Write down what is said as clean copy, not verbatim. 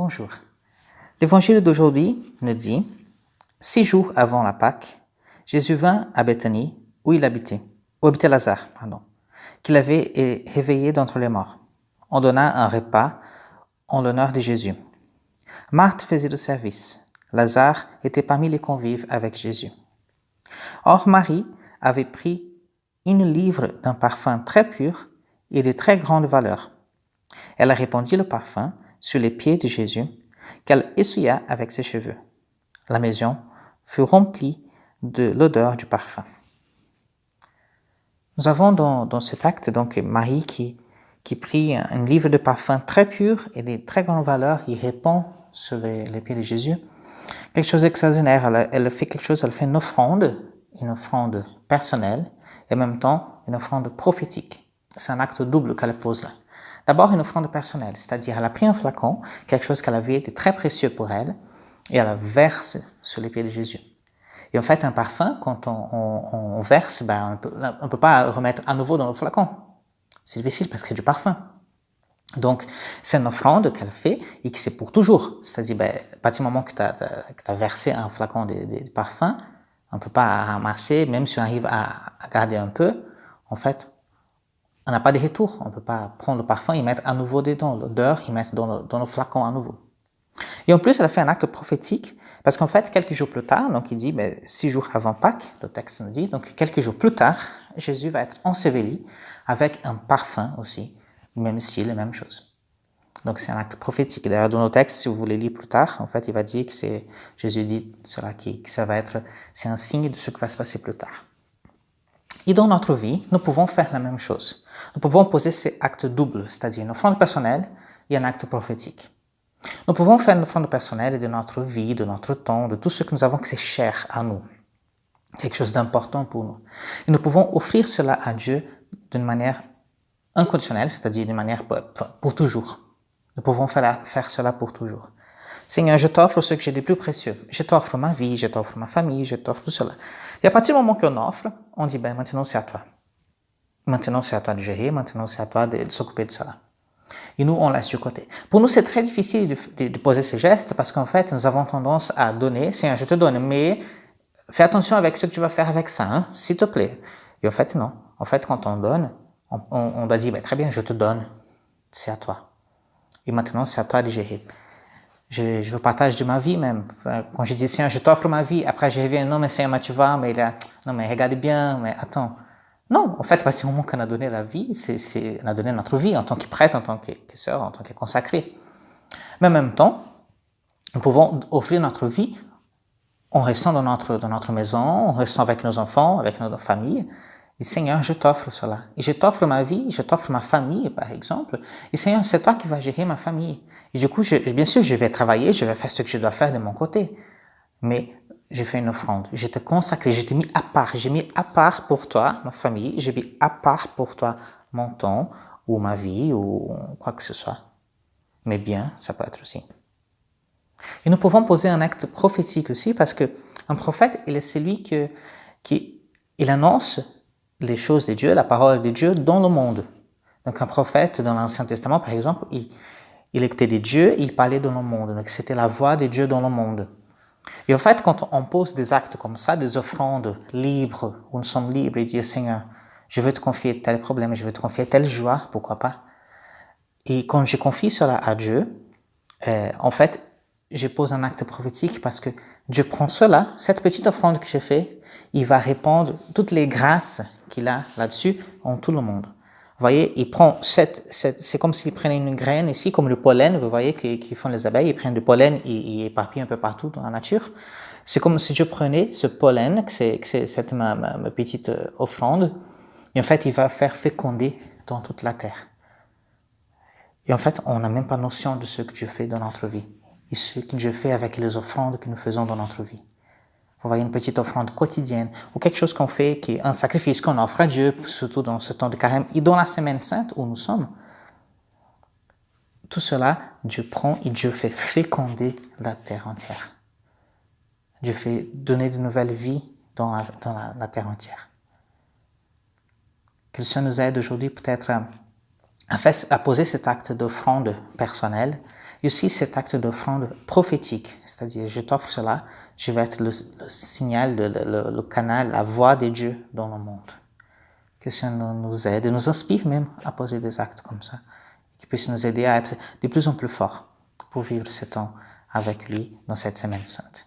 Bonjour. L'évangile d'aujourd'hui nous dit, 6 jours avant la Pâque, Jésus vint à Béthanie, où habitait Lazare, qu'il avait réveillé d'entre les morts. On donna un repas en l'honneur de Jésus. Marthe faisait le service. Lazare était parmi les convives avec Jésus. Or Marie avait pris une livre d'un parfum très pur et de très grande valeur. Elle répandit le parfum sur les pieds de Jésus, qu'elle essuya avec ses cheveux. La maison fut remplie de l'odeur du parfum. Nous avons dans cet acte donc Marie qui prit un livre de parfum très pur et de très grande valeur, il répand sur les pieds de Jésus. Quelque chose d'extraordinaire, elle fait quelque chose, elle fait une offrande personnelle et en même temps une offrande prophétique. C'est un acte double qu'elle pose là. D'abord une offrande personnelle, c'est-à-dire elle a pris un flacon, quelque chose qu'elle avait de très précieux pour elle, et elle verse sur les pieds de Jésus. Et en fait, un parfum, quand on verse, on ne peut pas remettre à nouveau dans le flacon. C'est difficile parce que c'est du parfum. Donc, c'est une offrande qu'elle fait et que c'est pour toujours. C'est-à-dire, à partir du moment que tu as versé un flacon de parfum, on ne peut pas ramasser, même si on arrive à garder un peu, en fait, on n'a pas de retour. On ne peut pas prendre le parfum et mettre à nouveau dedans l'odeur et mettre dans le flacon à nouveau. Et en plus, elle a fait un acte prophétique, parce qu'en fait, quelques jours plus tard, donc il dit, 6 jours avant Pâques, le texte nous dit, donc quelques jours plus tard, Jésus va être enseveli avec un parfum aussi, même style, la même chose. Donc c'est un acte prophétique. D'ailleurs, dans nos textes, si vous voulez lire plus tard, en fait, il va dire que Jésus dit cela, que ça va être, c'est un signe de ce qui va se passer plus tard. Et dans notre vie, nous pouvons faire la même chose. Nous pouvons poser ces actes doubles, c'est-à-dire une offrande personnelle et un acte prophétique. Nous pouvons faire une offrande personnelle de notre vie, de notre temps, de tout ce que nous avons que c'est cher à nous, quelque chose d'important pour nous. Et nous pouvons offrir cela à Dieu d'une manière inconditionnelle, c'est-à-dire d'une manière pour toujours. Nous pouvons faire cela pour toujours. Seigneur, je t'offre ce que j'ai de plus précieux. Je t'offre ma vie, je t'offre ma famille, je t'offre tout cela. Et à partir du moment qu'on offre, on dit, maintenant c'est à toi. Maintenant c'est à toi de gérer, maintenant c'est à toi de s'occuper de cela. Et nous, on laisse sur côté. Pour nous, c'est très difficile de poser ces gestes parce qu'en fait, nous avons tendance à donner. Seigneur, je te donne, mais fais attention avec ce que tu vas faire avec ça, s'il te plaît. Et en fait, non. En fait, quand on donne, on doit dire, très bien, je te donne. C'est à toi. Et maintenant, c'est à toi de gérer. Je veux partage de ma vie même. Quand je dis, Seigneur, je t'offre ma vie, après je reviens, non, mais Seigneur, tu vas, mais là, non, mais regarde bien, mais attends. Non, en fait, à partir du moment qu'on a donné la vie, on a donné notre vie en tant que prêtre, en tant que sœur, en tant que consacré. Mais en même temps, nous pouvons offrir notre vie en restant dans notre maison, en restant avec nos enfants, avec notre famille. Et Seigneur, je t'offre cela. Et je t'offre ma vie, je t'offre ma famille, par exemple. Et Seigneur, c'est toi qui vas gérer ma famille. Et du coup, bien sûr, je vais travailler, je vais faire ce que je dois faire de mon côté. Mais j'ai fait une offrande, je t'ai consacré, je t'ai mis à part, j'ai mis à part pour toi ma famille, j'ai mis à part pour toi mon temps ou ma vie ou quoi que ce soit. Mais bien, ça peut être aussi. Et nous pouvons poser un acte prophétique aussi parce que un prophète, il est celui qui annonce les choses de Dieu, la parole de Dieu dans le monde. Donc un prophète dans l'Ancien Testament, par exemple, il écoutait de Dieu, il parlait dans le monde. Donc c'était la voix de Dieu dans le monde. Et en fait, quand on pose des actes comme ça, des offrandes libres, où nous sommes libres et dire, Seigneur, je veux te confier tel problème, je veux te confier telle joie, pourquoi pas. Et quand je confie cela à Dieu, en fait, je pose un acte prophétique parce que Dieu prend cela, cette petite offrande que j'ai faite, il va répandre toutes les grâces qu'il a là-dessus en tout le monde. Vous voyez, il prend c'est comme s'il prenait une graine ici, comme le pollen, vous voyez, qu'ils font les abeilles, ils prennent du pollen et ils éparpillent un peu partout dans la nature. C'est comme si je prenais ce pollen, que c'est cette ma petite offrande, et en fait, il va faire féconder dans toute la terre. Et en fait, on n'a même pas notion de ce que Dieu fait dans notre vie, et ce que Dieu fait avec les offrandes que nous faisons dans notre vie. Vous voyez, une petite offrande quotidienne, ou quelque chose qu'on fait, qui est un sacrifice qu'on offre à Dieu, surtout dans ce temps de carême, et dans la semaine sainte où nous sommes. Tout cela, Dieu prend et Dieu fait féconder la terre entière. Dieu fait donner de nouvelles vies dans la terre entière. Que le Seigneur nous aide aujourd'hui peut-être à poser cet acte d'offrande personnelle et aussi cet acte d'offrande prophétique. C'est-à-dire, je t'offre cela, je vais être le signal, le canal, la voix de Dieu dans le monde. Que le Seigneur nous aide et nous inspire même à poser des actes comme ça, qui puisse nous aider à être de plus en plus forts pour vivre ce temps avec lui dans cette semaine sainte.